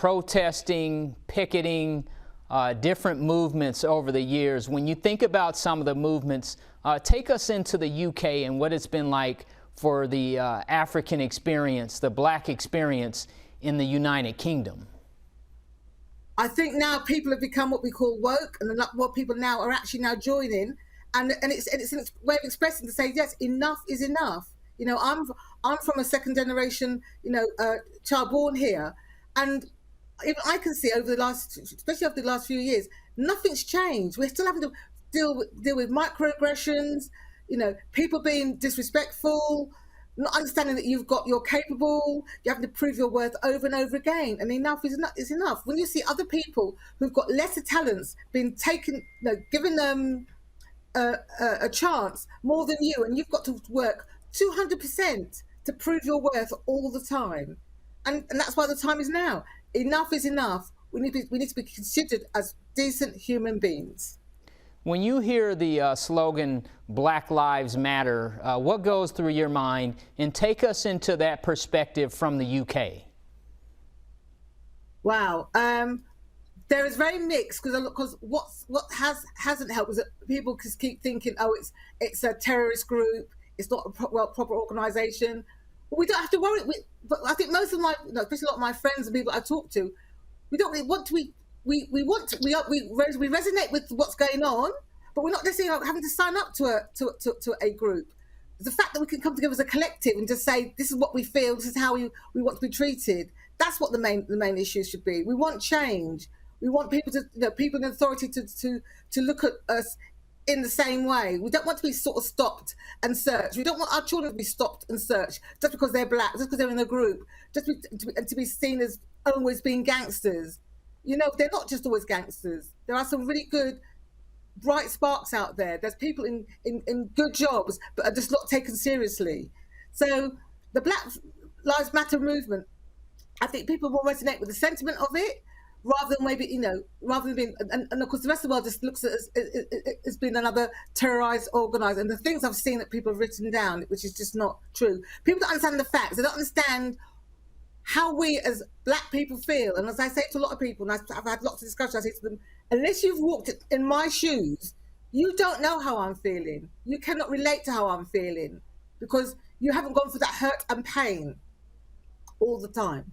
protesting, picketing, different movements over the years. When you think about some of the movements, take us into the UK and what it's been like for the African experience, the black experience in the United Kingdom. I think now people have become what we call woke, and a lot more people now are actually now joining, and it's a way of expressing to say, yes, enough is enough. You know, I'm from a second generation, child born here, and even I can see especially over the last few years, nothing's changed. We're still having to deal with microaggressions, people being disrespectful, not understanding that you're capable, you have to prove your worth over and over again, and enough is enough. When you see other people who've got lesser talents being taken, given them a chance more than you, and you've got to work 200% to prove your worth all the time, and that's why the time is now. Enough is enough. We need to be considered as decent human beings. When you hear the slogan, Black Lives Matter, what goes through your mind? And take us into that perspective from the UK. Wow. There is very mixed, because what hasn't helped is that people just keep thinking, oh, it's a terrorist group, it's not a proper organisation. Well, we don't have to worry. But I think most of my, especially a lot of my friends and people I talk to, we don't really want to. We resonate with what's going on, but we're not necessarily having to sign up to a group. The fact that we can come together as a collective and just say, this is what we feel, this is how we want to be treated. That's what the main issue should be. We want change. We want people people in authority to look at us in the same way. We don't want to be sort of stopped and searched. We don't want our children to be stopped and searched just because they're black, just because they're in a group, to be seen as always being gangsters. They're not just always gangsters. There are some really good, bright sparks out there. There's people in good jobs, but are just not taken seriously. So the Black Lives Matter movement, I think people will resonate with the sentiment of it, rather than maybe, rather than being, and of course the rest of the world just looks at it as being another terrorized, organized, and the things I've seen that people have written down, which is just not true. People don't understand the facts. They don't understand how we as black people feel. And as I say to a lot of people, and I've had lots of discussions, I say to them, unless you've walked in my shoes, you don't know how I'm feeling. You cannot relate to how I'm feeling, because you haven't gone through that hurt and pain all the time.